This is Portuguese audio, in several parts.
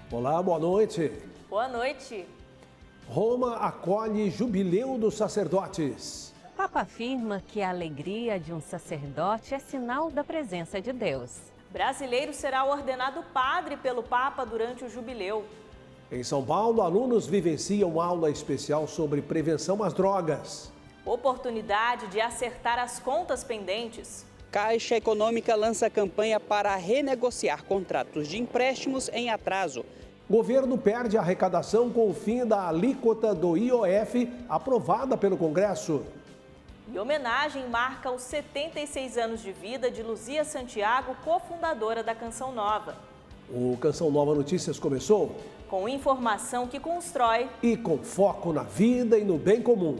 Olá, boa noite. Boa noite. Roma acolhe Jubileu dos Sacerdotes. O Papa afirma que a alegria de um sacerdote é sinal da presença de Deus. Brasileiro será ordenado padre pelo Papa durante o jubileu. Em São Paulo, alunos vivenciam aula especial sobre prevenção às drogas. Oportunidade de acertar as contas pendentes. Caixa Econômica lança campanha para renegociar contratos de empréstimos em atraso. Governo perde arrecadação com o fim da alíquota do IOF aprovada pelo Congresso. E homenagem marca os 76 anos de vida de Luzia Santiago, cofundadora da Canção Nova. O Canção Nova Notícias começou com informação que constrói e com foco na vida e no bem comum.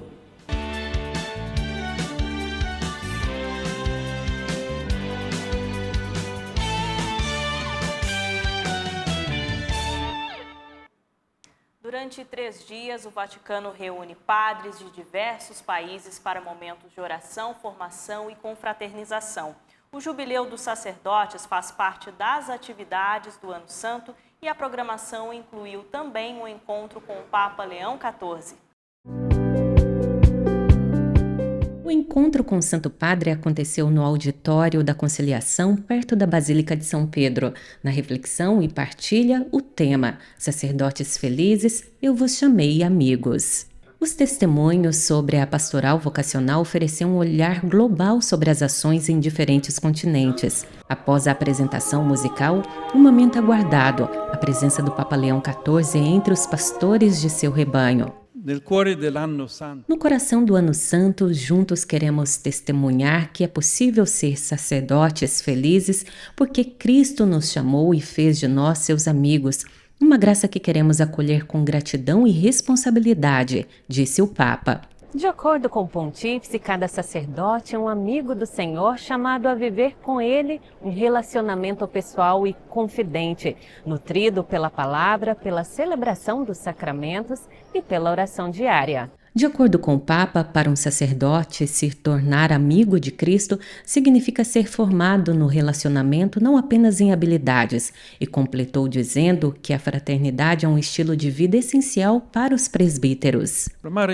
Durante 3 dias, o Vaticano reúne padres de diversos países para momentos de oração, formação e confraternização. O Jubileu dos Sacerdotes faz parte das atividades do Ano Santo e a programação incluiu também um encontro com o Papa Leão XIV. O encontro com o Santo Padre aconteceu no auditório da Conciliação, perto da Basílica de São Pedro. Na reflexão e partilha, o tema Sacerdotes Felizes, eu vos chamei amigos. Os testemunhos sobre a pastoral vocacional ofereciam um olhar global sobre as ações em diferentes continentes. Após a apresentação musical, um momento aguardado, a presença do Papa Leão XIV entre os pastores de seu rebanho. No coração do Ano Santo, juntos queremos testemunhar que é possível ser sacerdotes felizes porque Cristo nos chamou e fez de nós seus amigos. Uma graça que queremos acolher com gratidão e responsabilidade, disse o Papa. De acordo com o pontífice, cada sacerdote é um amigo do Senhor chamado a viver com ele um relacionamento pessoal e confidente, nutrido pela palavra, pela celebração dos sacramentos e pela oração diária. De acordo com o Papa, para um sacerdote, se tornar amigo de Cristo significa ser formado no relacionamento não apenas em habilidades, e completou dizendo que a fraternidade é um estilo de vida essencial para os presbíteros. Formar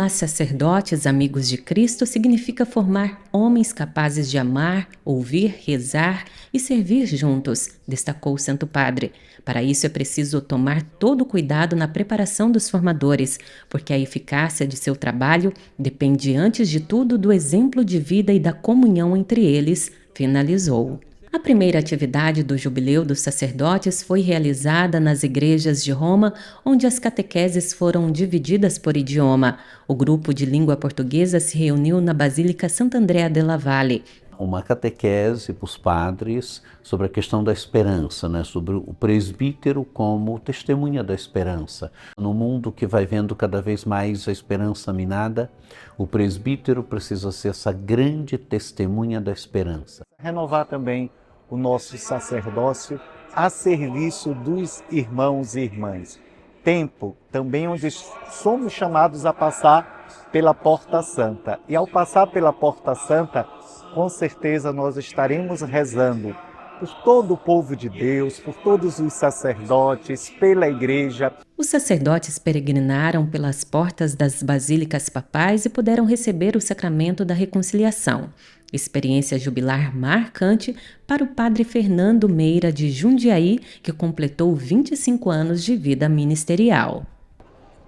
sacerdotes amigos de Cristo significa formar homens capazes de amar, ouvir, rezar e servir juntos, destacou o Santo Padre. Para isso é preciso tomar todo o cuidado na preparação dos formadores, porque a eficácia de seu trabalho depende antes de tudo do exemplo de vida e da comunhão entre eles, finalizou. A primeira atividade do Jubileu dos Sacerdotes foi realizada nas igrejas de Roma, onde as catequeses foram divididas por idioma. O grupo de língua portuguesa se reuniu na Basílica Sant'Andrea della Valle. Uma catequese para os padres sobre a questão da esperança, sobre o presbítero como testemunha da esperança. No mundo que vai vendo cada vez mais a esperança minada, o presbítero precisa ser essa grande testemunha da esperança. Renovar também o nosso sacerdócio a serviço dos irmãos e irmãs. Tempo também onde somos chamados a passar pela Porta Santa. E ao passar pela Porta Santa, com certeza nós estaremos rezando por todo o povo de Deus, por todos os sacerdotes, pela igreja. Os sacerdotes peregrinaram pelas portas das basílicas papais e puderam receber o sacramento da reconciliação. Experiência jubilar marcante para o padre Fernando Meira de Jundiaí, que completou 25 anos de vida ministerial.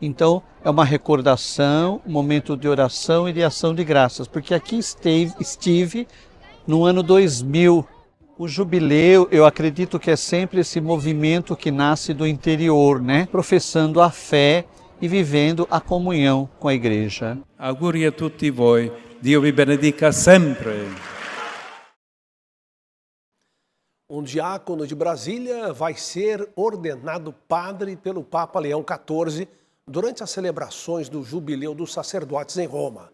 Então, é uma recordação, um momento de oração e de ação de graças, porque aqui estive no ano 2000. O jubileu, eu acredito que é sempre esse movimento que nasce do interior, professando a fé e vivendo a comunhão com a igreja. Auguri a tutti voi, Dio vi benedica sempre. Um diácono de Brasília vai ser ordenado padre pelo Papa Leão XIV durante as celebrações do Jubileu dos Sacerdotes em Roma.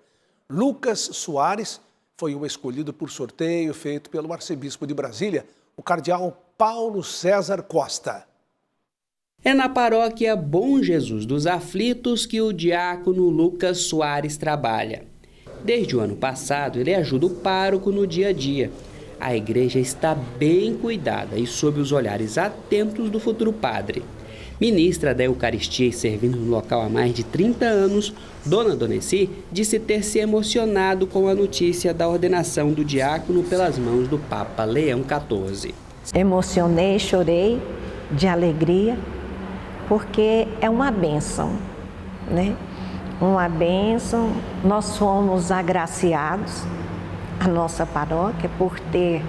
Lucas Soares foi o escolhido por sorteio feito pelo arcebispo de Brasília, o cardeal Paulo César Costa. É na paróquia Bom Jesus dos Aflitos que o diácono Lucas Soares trabalha. Desde o ano passado, ele ajuda o pároco no dia a dia. a igreja está bem cuidada e sob os olhares atentos do futuro padre. Ministra da Eucaristia e servindo no local há mais de 30 anos, Dona Doneci disse ter se emocionado com a notícia da ordenação do diácono pelas mãos do Papa Leão XIV. Emocionei, chorei de alegria, porque é uma bênção, né? Uma bênção. Nós fomos agraciados, a nossa paróquia, por ter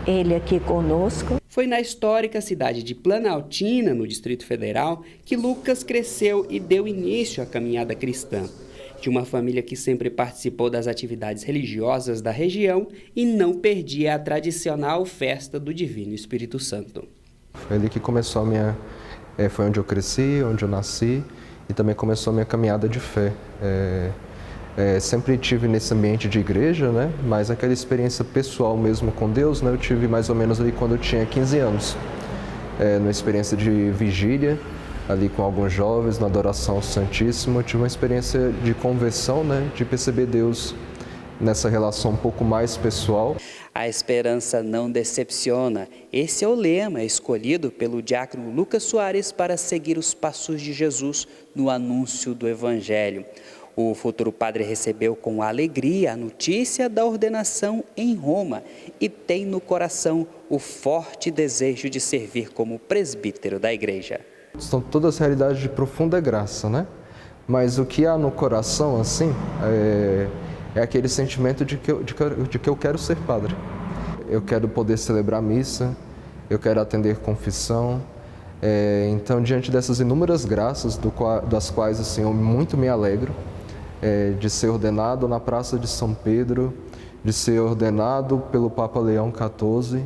ele aqui conosco. Foi na histórica cidade de Planaltina, no Distrito Federal, que Lucas cresceu e deu início à caminhada cristã. De uma família que sempre participou das atividades religiosas da região e não perdia a tradicional festa do Divino Espírito Santo. Foi ali que começou a minha... foi onde eu cresci, onde eu nasci, e também começou a minha caminhada de fé. Sempre tive nesse ambiente de igreja, né? Mas aquela experiência pessoal mesmo com Deus, né? Eu tive mais ou menos ali quando eu tinha 15 anos. Numa experiência de vigília, ali com alguns jovens, na adoração ao Santíssimo, eu tive uma experiência de conversão, né? De perceber Deus nessa relação um pouco mais pessoal. A esperança não decepciona. Esse é o lema escolhido pelo diácono Lucas Soares para seguir os passos de Jesus no anúncio do Evangelho. O futuro padre recebeu com alegria a notícia da ordenação em Roma e tem no coração o forte desejo de servir como presbítero da igreja. São todas realidades de profunda graça, né? Mas o que há no coração, assim, é aquele sentimento de que eu quero ser padre. Eu quero poder celebrar missa, eu quero atender confissão. Então, diante dessas inúmeras graças, das quais assim, eu muito me alegro, de ser ordenado na Praça de São Pedro, de ser ordenado pelo Papa Leão XIV.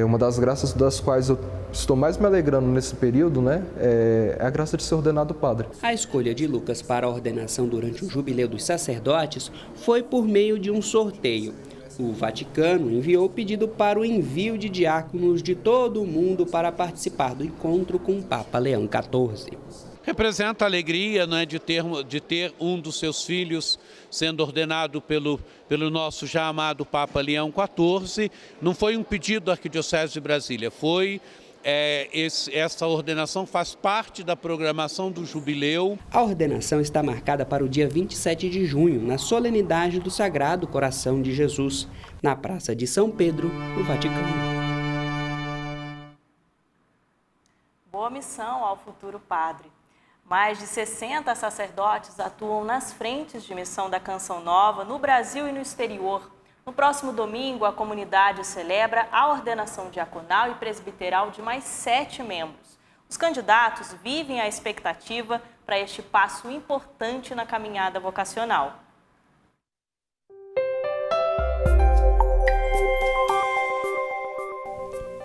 Uma das graças das quais eu estou mais me alegrando nesse período, né, é a graça de ser ordenado padre. A escolha de Lucas para a ordenação durante o Jubileu dos Sacerdotes foi por meio de um sorteio. O Vaticano enviou pedido para o envio de diáconos de todo o mundo para participar do encontro com o Papa Leão XIV. Representa a alegria, né, de ter um dos seus filhos sendo ordenado pelo nosso já amado Papa Leão XIV. Não foi um pedido da Arquidiocese de Brasília, essa ordenação faz parte da programação do Jubileu. A ordenação está marcada para o dia 27 de junho, na solenidade do Sagrado Coração de Jesus, na Praça de São Pedro, no Vaticano. Boa missão ao futuro padre. Mais de 60 sacerdotes atuam nas frentes de missão da Canção Nova no Brasil e no exterior. No próximo domingo, a comunidade celebra a ordenação diaconal e presbiteral de mais 7 membros. Os candidatos vivem a expectativa para este passo importante na caminhada vocacional.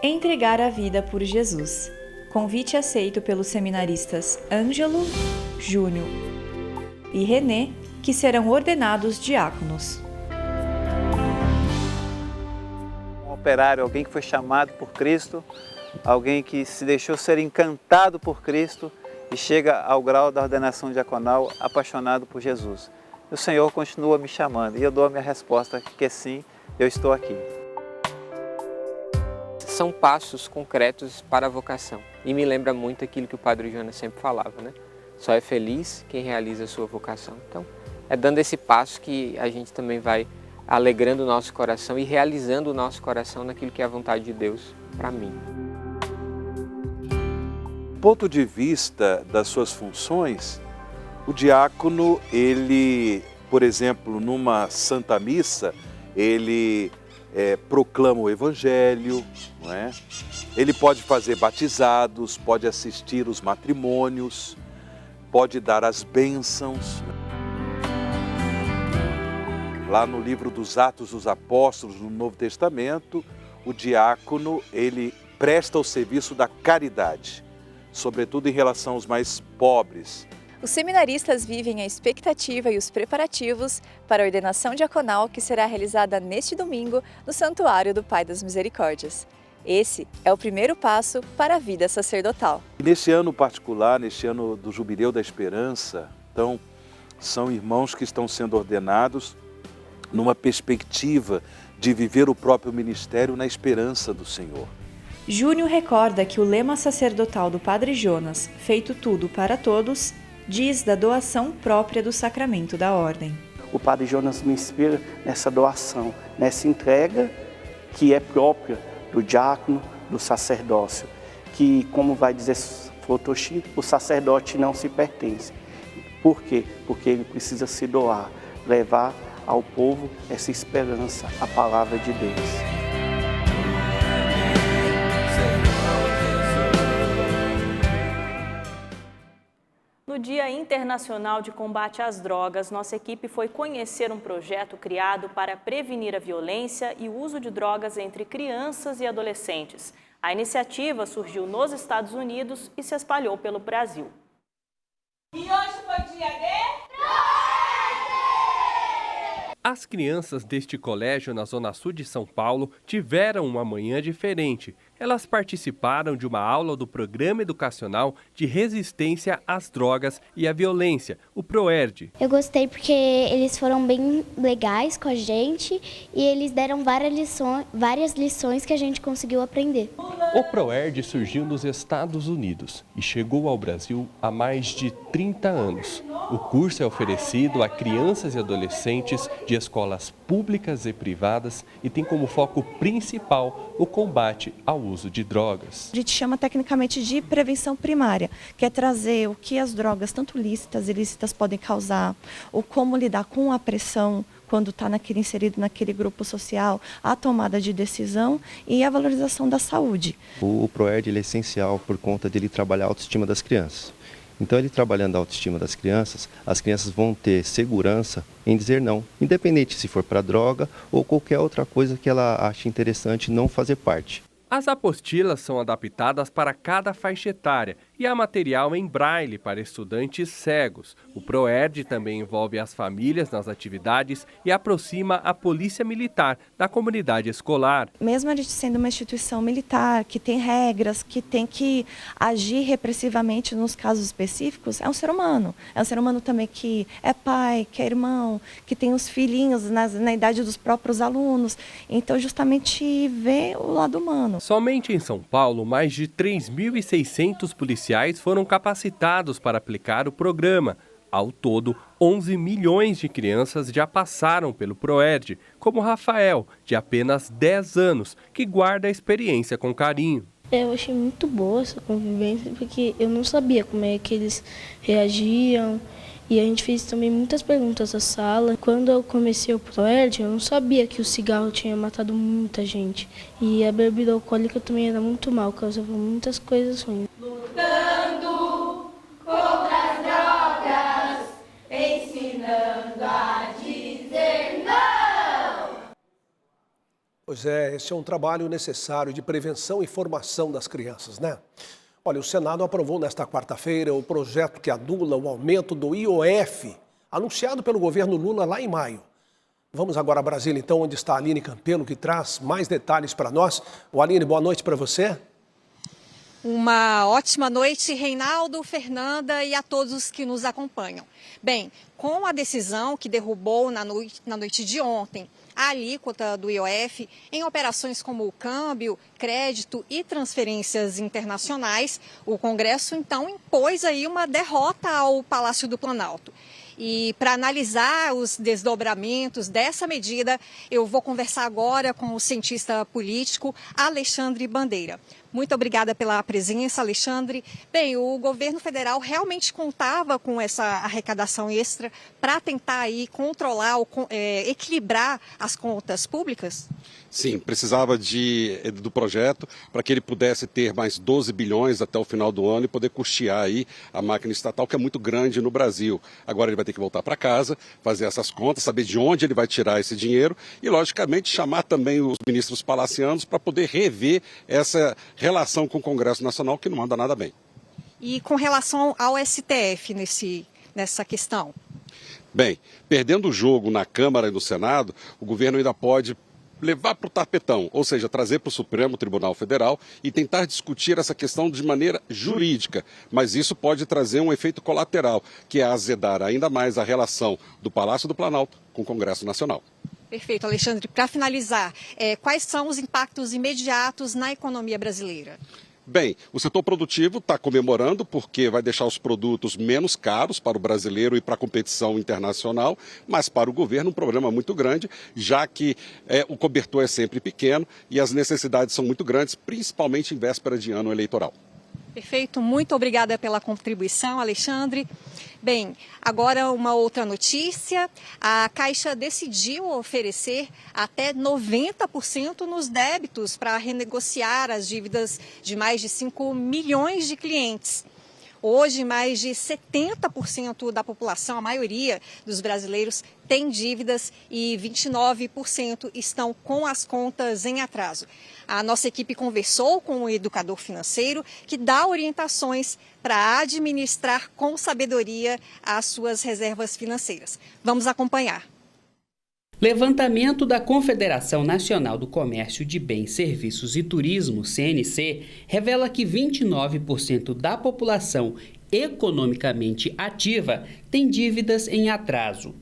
Entregar a vida por Jesus. Convite aceito pelos seminaristas Ângelo, Júnior e Renê, que serão ordenados diáconos. Um operário, alguém que foi chamado por Cristo, alguém que se deixou ser encantado por Cristo e chega ao grau da ordenação diaconal apaixonado por Jesus. O Senhor continua me chamando e eu dou a minha resposta que sim, eu estou aqui. São passos concretos para a vocação. E me lembra muito aquilo que o Padre Jonas sempre falava, né? Só é feliz quem realiza a sua vocação. Então, é dando esse passo que a gente também vai alegrando o nosso coração e realizando o nosso coração naquilo que é a vontade de Deus para mim. Do ponto de vista das suas funções, o diácono, ele, por exemplo, numa Santa Missa, ele proclama o Evangelho, não é? Ele pode fazer batizados, pode assistir os matrimônios, pode dar as bênçãos. Lá no livro dos Atos dos Apóstolos, no Novo Testamento, o diácono, ele presta o serviço da caridade, sobretudo em relação aos mais pobres. Os seminaristas vivem a expectativa e os preparativos para a ordenação diaconal que será realizada neste domingo no Santuário do Pai das Misericórdias. Esse é o primeiro passo para a vida sacerdotal. Neste ano particular, neste ano do Jubileu da Esperança, então, são irmãos que estão sendo ordenados numa perspectiva de viver o próprio ministério na esperança do Senhor. Júnior recorda que o lema sacerdotal do Padre Jonas, feito tudo para todos, diz da doação própria do sacramento da ordem. O Padre Jonas me inspira nessa doação, nessa entrega que é própria do diácono, do sacerdócio, que, como vai dizer Flotoshin, o sacerdote não se pertence. Por quê? Porque ele precisa se doar, levar ao povo essa esperança, a palavra de Deus. No Dia Internacional de Combate às Drogas, nossa equipe foi conhecer um projeto criado para prevenir a violência e o uso de drogas entre crianças e adolescentes. A iniciativa surgiu nos Estados Unidos e se espalhou pelo Brasil. E hoje foi dia de... As crianças deste colégio na Zona Sul de São Paulo tiveram uma manhã diferente. Elas participaram de uma aula do Programa Educacional de Resistência às Drogas e à Violência, o PROERD. Eu gostei porque eles foram bem legais com a gente e eles deram várias lições que a gente conseguiu aprender. O PROERD surgiu nos Estados Unidos e chegou ao Brasil há mais de 30 anos. O curso é oferecido a crianças e adolescentes de escolas públicas e privadas e tem como foco principal o combate ao uso de drogas. A gente chama tecnicamente de prevenção primária, que é trazer o que as drogas, tanto lícitas e ilícitas, podem causar, ou como lidar com a pressão quando está inserido naquele grupo social, a tomada de decisão e a valorização da saúde. O PROERD ele é essencial por conta de ele trabalhar a autoestima das crianças. Então, ele trabalhando a autoestima das crianças, as crianças vão ter segurança em dizer não, independente se for para droga ou qualquer outra coisa que ela ache interessante não fazer parte. As apostilas são adaptadas para cada faixa etária e há material em braille para estudantes cegos. O PROERD também envolve as famílias nas atividades e aproxima a polícia militar da comunidade escolar. Mesmo a gente sendo uma instituição militar, que tem regras, que tem que agir repressivamente nos casos específicos, é um ser humano. É um ser humano também que é pai, que é irmão, que tem os filhinhos na idade dos próprios alunos. Então, justamente, vê o lado humano. Somente em São Paulo, mais de 3.600 policiais foram capacitados para aplicar o programa. Ao todo, 11 milhões de crianças já passaram pelo PROERD, como Rafael, de apenas 10 anos, que guarda a experiência com carinho. Eu achei muito boa essa convivência, porque eu não sabia como é que eles reagiam. E a gente fez também muitas perguntas na sala. Quando eu comecei o PROERD, eu não sabia que o cigarro tinha matado muita gente. E a bebida alcoólica também era muito mal, causava muitas coisas ruins. Lutando contra as drogas, ensinando a dizer não. Pois é, esse é um trabalho necessário de prevenção e formação das crianças, né? Olha, o Senado aprovou nesta quarta-feira o projeto que anula o aumento do IOF, anunciado pelo governo Lula lá em maio. Vamos agora a Brasília, então, onde está a Aline Campelo, que traz mais detalhes para nós. Aline, boa noite para você. Uma ótima noite, Reinaldo, Fernanda e a todos que nos acompanham. Bem, com a decisão que derrubou na noite de ontem a alíquota do IOF em operações como câmbio, crédito e transferências internacionais, o Congresso então impôs aí uma derrota ao Palácio do Planalto. E para analisar os desdobramentos dessa medida, eu vou conversar agora com o cientista político Alexandre Bandeira. Muito obrigada pela presença, Alexandre. Bem, o governo federal realmente contava com essa arrecadação extra para tentar aí controlar, equilibrar as contas públicas? Sim, precisava do projeto para que ele pudesse ter mais 12 bilhões até o final do ano e poder custear aí a máquina estatal, que é muito grande no Brasil. Agora ele vai ter que voltar para casa, fazer essas contas, saber de onde ele vai tirar esse dinheiro e, logicamente, chamar também os ministros palacianos para poder rever essa relação com o Congresso Nacional, que não anda nada bem. E com relação ao STF nessa questão? Bem, perdendo o jogo na Câmara e no Senado, o governo ainda pode levar para o tapetão, ou seja, trazer para o Supremo Tribunal Federal e tentar discutir essa questão de maneira jurídica. Mas isso pode trazer um efeito colateral, que é azedar ainda mais a relação do Palácio do Planalto com o Congresso Nacional. Perfeito, Alexandre. Para finalizar, quais são os impactos imediatos na economia brasileira? Bem, o setor produtivo está comemorando porque vai deixar os produtos menos caros para o brasileiro e para a competição internacional, mas para o governo um problema muito grande, já que o cobertor é sempre pequeno e as necessidades são muito grandes, principalmente em véspera de ano eleitoral. Perfeito, muito obrigada pela contribuição, Alexandre. Bem, agora uma outra notícia. A Caixa decidiu oferecer até 90% nos débitos para renegociar as dívidas de mais de 5 milhões de clientes. Hoje, mais de 70% da população, a maioria dos brasileiros, tem dívidas e 29% estão com as contas em atraso. A nossa equipe conversou com um educador financeiro que dá orientações para administrar com sabedoria as suas reservas financeiras. Vamos acompanhar. Levantamento da Confederação Nacional do Comércio de Bens, Serviços e Turismo, CNC, revela que 29% da população economicamente ativa tem dívidas em atraso.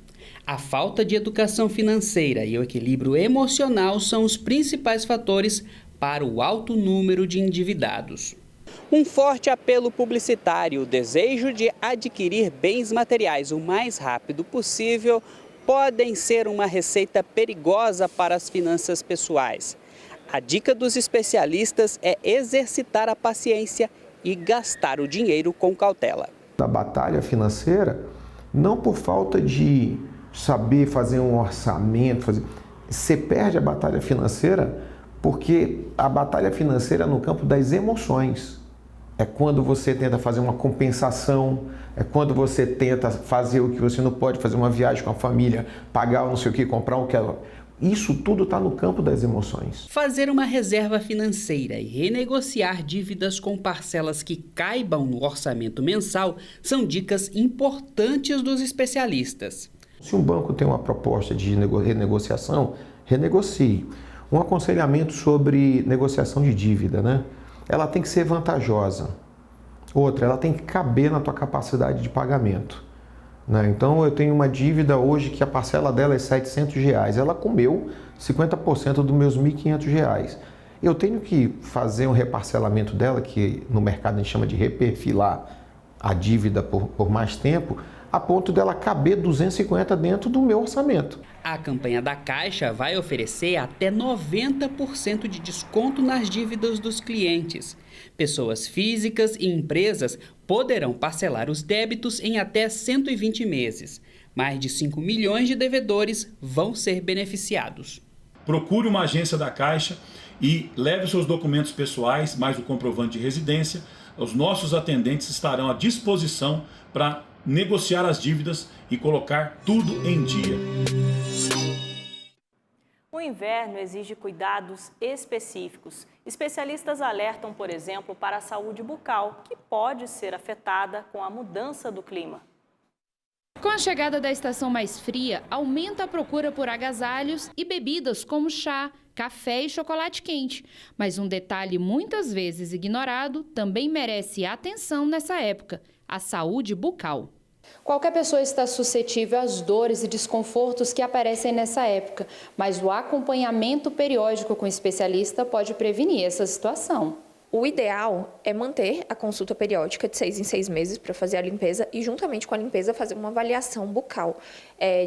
A falta de educação financeira e o equilíbrio emocional são os principais fatores para o alto número de endividados. Um forte apelo publicitário, o desejo de adquirir bens materiais o mais rápido possível, podem ser uma receita perigosa para as finanças pessoais. A dica dos especialistas é exercitar a paciência e gastar o dinheiro com cautela. Da batalha financeira, não por falta de saber fazer um orçamento, você perde a batalha financeira porque a batalha financeira é no campo das emoções. É quando você tenta fazer uma compensação, é quando você tenta fazer o que você não pode, fazer uma viagem com a família, pagar não sei o que, comprar o que... Isso tudo está no campo das emoções. Fazer uma reserva financeira e renegociar dívidas com parcelas que caibam no orçamento mensal são dicas importantes dos especialistas. Se um banco tem uma proposta de renegociação, renegocie. Um aconselhamento sobre negociação de dívida, né? Ela tem que ser vantajosa. Outra, ela tem que caber na tua capacidade de pagamento. Né? Então, eu tenho uma dívida hoje que a parcela dela é R$700. Ela comeu 50% dos meus R$1.500. Eu tenho que fazer um reparcelamento dela, que no mercado a gente chama de reperfilar a dívida por mais tempo, a ponto dela caber 250 dentro do meu orçamento. A campanha da Caixa vai oferecer até 90% de desconto nas dívidas dos clientes. Pessoas físicas e empresas poderão parcelar os débitos em até 120 meses. Mais de 5 milhões de devedores vão ser beneficiados. Procure uma agência da Caixa e leve seus documentos pessoais, mais o comprovante de residência. Os nossos atendentes estarão à disposição para negociar as dívidas e colocar tudo em dia. O inverno exige cuidados específicos. Especialistas alertam, por exemplo, para a saúde bucal, que pode ser afetada com a mudança do clima. Com a chegada da estação mais fria, aumenta a procura por agasalhos e bebidas como chá, café e chocolate quente. Mas um detalhe muitas vezes ignorado também merece atenção nessa época: a saúde bucal. Qualquer pessoa está suscetível às dores e desconfortos que aparecem nessa época, mas o acompanhamento periódico com o especialista pode prevenir essa situação. O ideal é manter a consulta periódica de 6 em 6 meses para fazer a limpeza e, juntamente com a limpeza, fazer uma avaliação bucal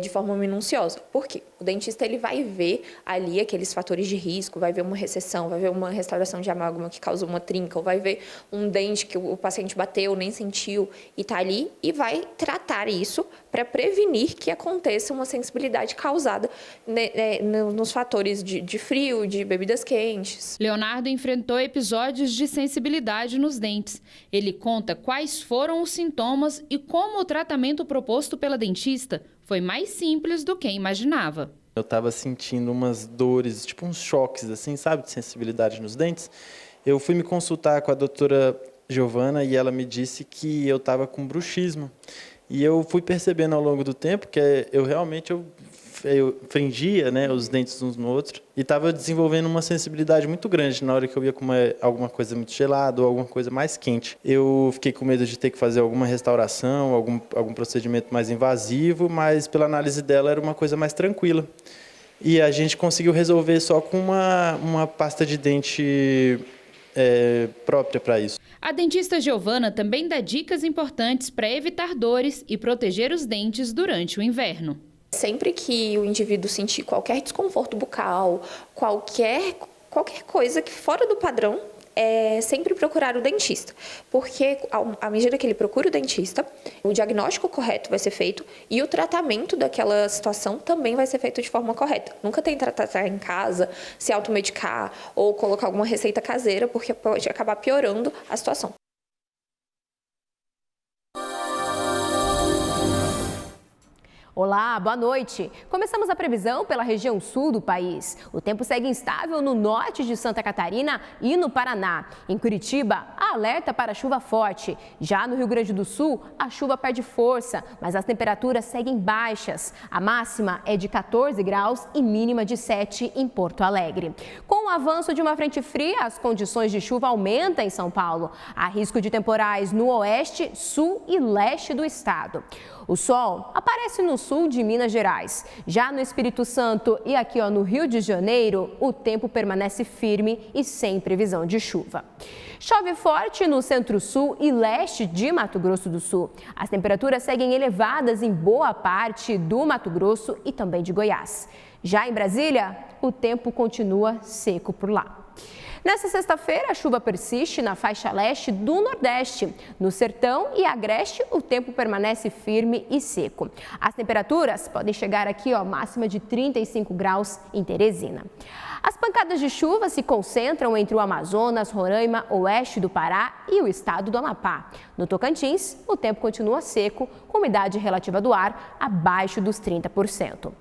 de forma minuciosa. Por quê? O dentista ele vai ver ali aqueles fatores de risco, vai ver uma recessão, vai ver uma restauração de amálgama que causa uma trinca, ou vai ver um dente que o paciente bateu, nem sentiu e está ali, e vai tratar isso para prevenir que aconteça uma sensibilidade causada nos fatores de frio, de bebidas quentes. Leonardo enfrentou episódios de sensibilidade nos dentes. Ele conta quais foram os sintomas e como o tratamento proposto pela dentista foi mais simples do que imaginava. Eu estava sentindo umas dores, tipo uns choques, assim, sabe, de sensibilidade nos dentes. Eu fui me consultar com a doutora Giovana e ela me disse que eu estava com bruxismo. E eu fui percebendo ao longo do tempo que eu realmente frengia, né, os dentes uns no outro e estava desenvolvendo uma sensibilidade muito grande na hora que eu ia comer alguma coisa muito gelada ou alguma coisa mais quente. Eu fiquei com medo de ter que fazer alguma restauração, algum procedimento mais invasivo, mas pela análise dela era uma coisa mais tranquila. e a gente conseguiu resolver só com uma pasta de dente própria para isso. A dentista Giovana também dá dicas importantes para evitar dores e proteger os dentes durante o inverno. Sempre que o indivíduo sentir qualquer desconforto bucal, qualquer coisa que fora do padrão, é sempre procurar o dentista, porque à medida que ele procura o dentista, o diagnóstico correto vai ser feito e o tratamento daquela situação também vai ser feito de forma correta. Nunca tentar tratar em casa, se automedicar ou colocar alguma receita caseira, porque pode acabar piorando a situação. Olá, boa noite. Começamos a previsão pela região sul do país. O tempo segue instável no norte de Santa Catarina e no Paraná. Em Curitiba, há alerta para chuva forte. Já no Rio Grande do Sul, a chuva perde força, mas as temperaturas seguem baixas. A máxima é de 14 graus e mínima de 7 em Porto Alegre. Com o avanço de uma frente fria, as condições de chuva aumentam em São Paulo. Há risco de temporais no oeste, sul e leste do estado. O sol aparece no sul de Minas Gerais. Já no Espírito Santo e aqui no Rio de Janeiro, o tempo permanece firme e sem previsão de chuva. Chove forte no centro-sul e leste de Mato Grosso do Sul. As temperaturas seguem elevadas em boa parte do Mato Grosso e também de Goiás. Já em Brasília, o tempo continua seco por lá. Nessa sexta-feira, a chuva persiste na faixa leste do Nordeste. No Sertão e Agreste, o tempo permanece firme e seco. As temperaturas podem chegar aqui, máxima de 35 graus em Teresina. As pancadas de chuva se concentram entre o Amazonas, Roraima, oeste do Pará e o estado do Amapá. No Tocantins, o tempo continua seco, com umidade relativa do ar abaixo dos 30%.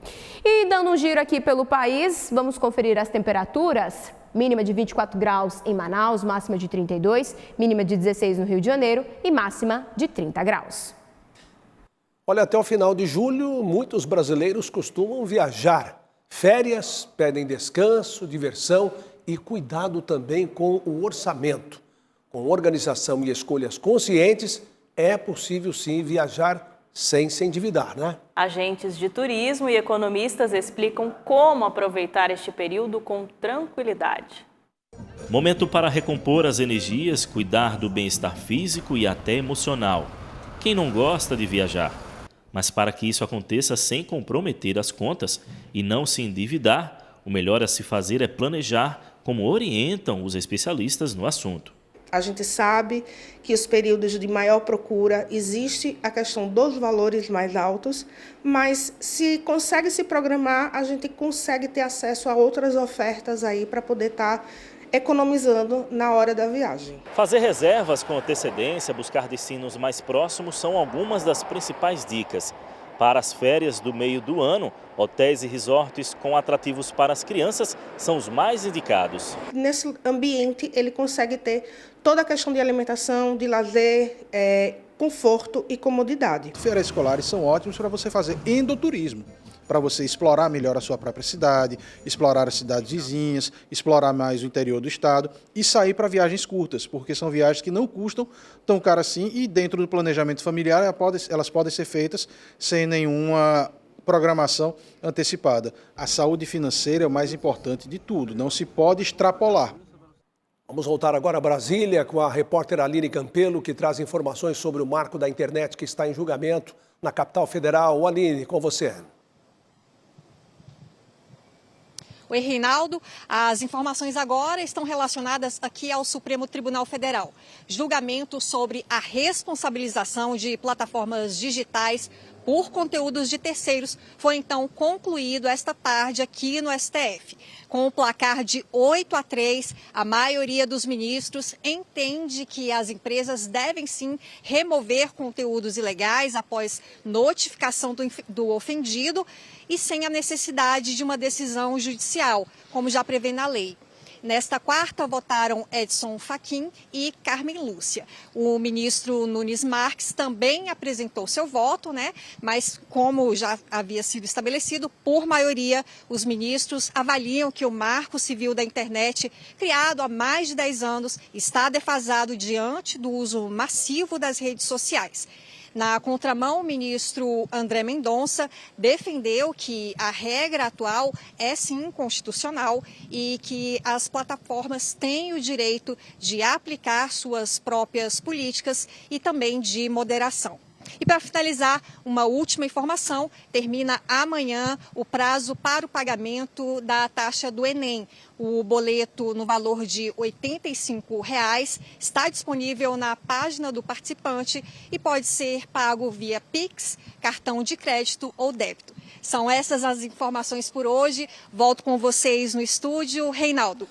E dando um giro aqui pelo país, vamos conferir as temperaturas. Mínima de 24 graus em Manaus, máxima de 32, mínima de 16 no Rio de Janeiro e máxima de 30 graus. Olha, até o final de julho, muitos brasileiros costumam viajar. Férias pedem descanso, diversão e cuidado também com o orçamento. Com organização e escolhas conscientes, é possível sim viajar sem se endividar, né? Agentes de turismo e economistas explicam como aproveitar este período com tranquilidade. Momento para recompor as energias, cuidar do bem-estar físico e até emocional. Quem não gosta de viajar? Mas para que isso aconteça sem comprometer as contas e não se endividar, o melhor a se fazer é planejar, como orientam os especialistas no assunto. A gente sabe que os períodos de maior procura existe a questão dos valores mais altos, mas se consegue se programar, a gente consegue ter acesso a outras ofertas aí para poder estar economizando na hora da viagem. Fazer reservas com antecedência, buscar destinos mais próximos são algumas das principais dicas. Para as férias do meio do ano, hotéis e resorts com atrativos para as crianças são os mais indicados. Nesse ambiente, ele consegue ter toda a questão de alimentação, de lazer, conforto e comodidade. Férias escolares são ótimas para você fazer endoturismo, para você explorar melhor a sua própria cidade, explorar as cidades vizinhas, explorar mais o interior do estado e sair para viagens curtas, porque são viagens que não custam tão caro assim e dentro do planejamento familiar elas podem ser feitas sem nenhuma programação antecipada. A saúde financeira é o mais importante de tudo, não se pode extrapolar. Vamos voltar agora a Brasília com a repórter Aline Campelo, que traz informações sobre o marco da internet que está em julgamento na capital federal. Aline, com você. Oi, Reinaldo. As informações agora estão relacionadas aqui ao Supremo Tribunal Federal. Julgamento sobre a responsabilização de plataformas digitais por conteúdos de terceiros foi então concluído esta tarde aqui no STF. Com o placar de 8-3, a maioria dos ministros entende que as empresas devem sim remover conteúdos ilegais após notificação do ofendido e sem a necessidade de uma decisão judicial, como já prevê na lei. Nesta quarta, votaram Edson Fachin e Carmen Lúcia. O ministro Nunes Marques também apresentou seu voto, mas como já havia sido estabelecido, por maioria, os ministros avaliam que o Marco Civil da Internet, criado há mais de 10 anos, está defasado diante do uso massivo das redes sociais. Na contramão, o ministro André Mendonça defendeu que a regra atual é sim constitucional e que as plataformas têm o direito de aplicar suas próprias políticas e também de moderação. E para finalizar, uma última informação, termina amanhã o prazo para o pagamento da taxa do Enem. O boleto no valor de R$ 85 está disponível na página do participante e pode ser pago via Pix, cartão de crédito ou débito. São essas as informações por hoje. Volto com vocês no estúdio. Reinaldo.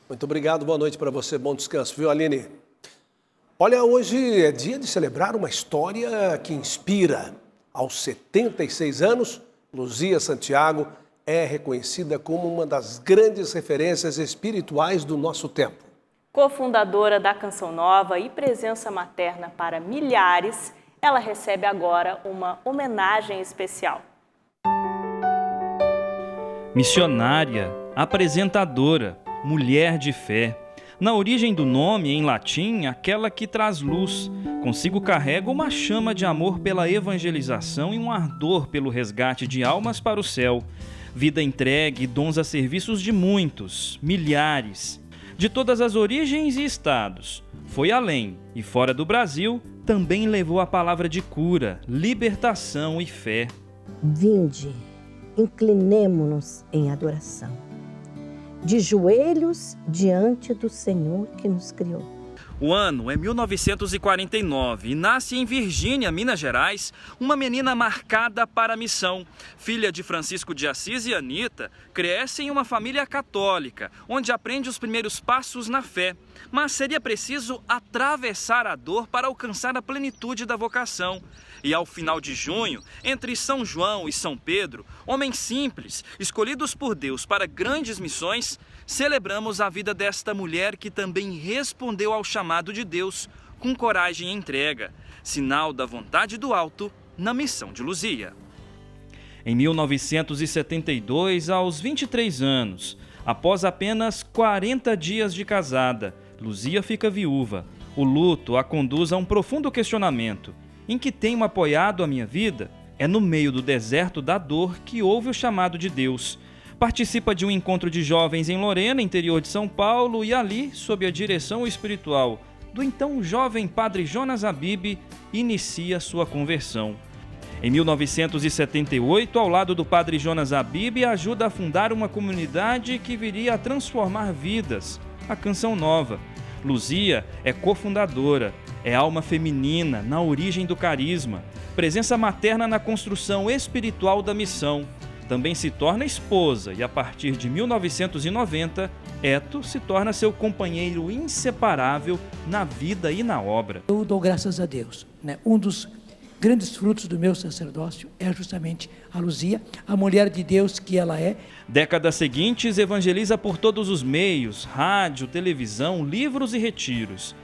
Muito obrigado, boa noite para você, bom descanso, viu, Aline? Olha, hoje é dia de celebrar uma história que inspira. Aos 76 anos, Luzia Santiago é reconhecida como uma das grandes referências espirituais do nosso tempo. Cofundadora da Canção Nova e presença materna para milhares, ela recebe agora uma homenagem especial. Missionária, apresentadora, mulher de fé. Na origem do nome, em latim, aquela que traz luz, consigo carrega uma chama de amor pela evangelização e um ardor pelo resgate de almas para o céu. Vida entregue e dons a serviços de muitos, milhares, de todas as origens e estados. Foi além e fora do Brasil, também levou a palavra de cura, libertação e fé. Vinde, inclinemo-nos em adoração. De joelhos diante do Senhor que nos criou. O ano é 1949 e nasce em Virgínia, Minas Gerais, uma menina marcada para a missão. Filha de Francisco de Assis e Anita, cresce em uma família católica, onde aprende os primeiros passos na fé. Mas seria preciso atravessar a dor para alcançar a plenitude da vocação. E ao final de junho, entre São João e São Pedro, homens simples, escolhidos por Deus para grandes missões, celebramos a vida desta mulher que também respondeu ao chamado de Deus com coragem e entrega, sinal da vontade do alto na missão de Luzia. Em 1972, aos 23 anos, após apenas 40 dias de casada, Luzia fica viúva. O luto a conduz a um profundo questionamento. Em que tenho apoiado a minha vida? É no meio do deserto da dor que houve o chamado de Deus. Participa de um encontro de jovens em Lorena, interior de São Paulo, e ali, sob a direção espiritual do então jovem padre Jonas Abib, inicia sua conversão. Em 1978, ao lado do padre Jonas Abib, ajuda a fundar uma comunidade que viria a transformar vidas, a Canção Nova. Luzia é cofundadora, é alma feminina na origem do carisma, presença materna na construção espiritual da missão. Também se torna esposa e, a partir de 1990, Eto se torna seu companheiro inseparável na vida e na obra. Eu dou graças a Deus, né? Um dos grandes frutos do meu sacerdócio é justamente a Luzia, a mulher de Deus que ela é. Décadas seguintes, evangeliza por todos os meios, rádio, televisão, livros e retiros.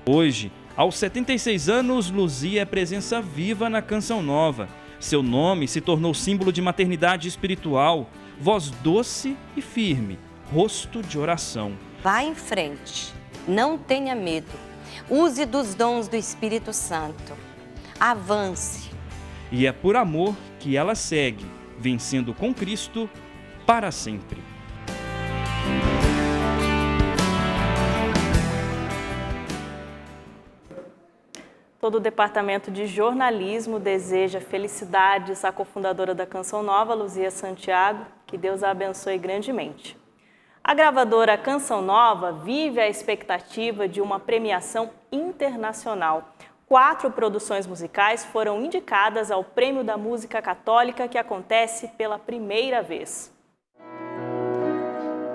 Hoje, aos 76 anos, Luzia é presença viva na Canção Nova. Seu nome se tornou símbolo de maternidade espiritual, voz doce e firme, rosto de oração. Vá em frente, não tenha medo, use dos dons do Espírito Santo, avance. E é por amor que ela segue, vencendo com Cristo para sempre. Todo o departamento de jornalismo deseja felicidades à cofundadora da Canção Nova, Luzia Santiago, que Deus a abençoe grandemente. A gravadora Canção Nova vive a expectativa de uma premiação internacional. 4 produções musicais foram indicadas ao Prêmio da Música Católica, que acontece pela primeira vez.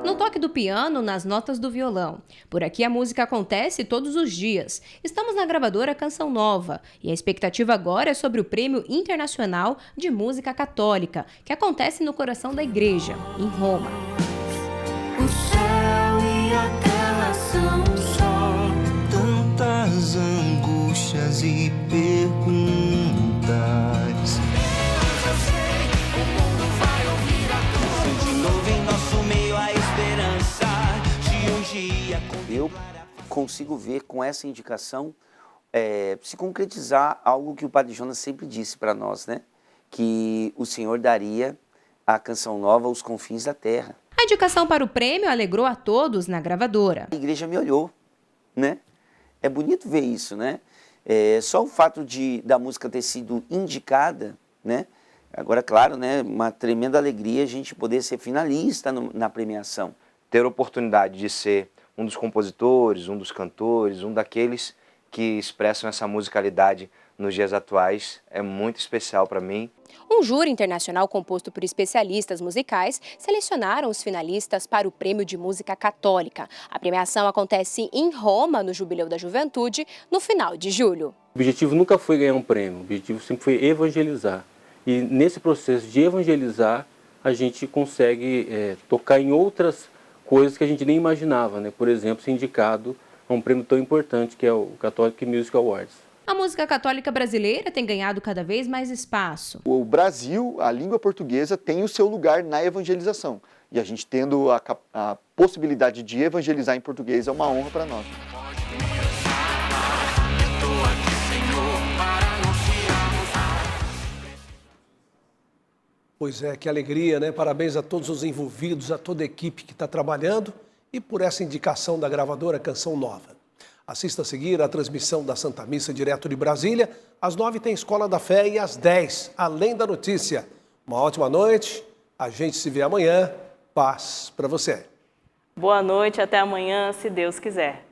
No toque do piano, nas notas do violão. Por aqui a música acontece todos os dias. Estamos na gravadora Canção Nova e a expectativa agora é sobre o Prêmio Internacional de Música Católica, que acontece no coração da igreja, em Roma. O céu e a terra são só tantas angústias e perguntas. Eu sei, o mundo vai ouvir a tua. De novo em nosso meio a esperança de um dia. Eu consigo ver com essa indicação se concretizar algo que o Padre Jonas sempre disse para nós, né? Que o Senhor daria a Canção Nova aos confins da terra. A indicação para o prêmio alegrou a todos na gravadora. A igreja me olhou, né? É bonito ver isso, né? Só o fato da música ter sido indicada, né? Agora, claro, né? Uma tremenda alegria a gente poder ser finalista na premiação. Ter a oportunidade de ser um dos compositores, um dos cantores, um daqueles que expressam essa musicalidade nos dias atuais é muito especial para mim. Um júri internacional composto por especialistas musicais selecionaram os finalistas para o Prêmio de Música Católica. A premiação acontece em Roma, no Jubileu da Juventude, no final de julho. O objetivo nunca foi ganhar um prêmio, o objetivo sempre foi evangelizar. E nesse processo de evangelizar, a gente consegue tocar em outras coisas que a gente nem imaginava, né? Por exemplo, ser indicado a um prêmio tão importante que é o Catholic Music Awards. A música católica brasileira tem ganhado cada vez mais espaço. O Brasil, a língua portuguesa, tem o seu lugar na evangelização. E a gente tendo a possibilidade de evangelizar em português é uma honra para nós. Pois é, que alegria, né? Parabéns a todos os envolvidos, a toda a equipe que está trabalhando e por essa indicação da gravadora Canção Nova. Assista a seguir a transmissão da Santa Missa direto de Brasília. Às 9 tem Escola da Fé e às 10, Além da Notícia. Uma ótima noite, a gente se vê amanhã. Paz para você. Boa noite, até amanhã, se Deus quiser.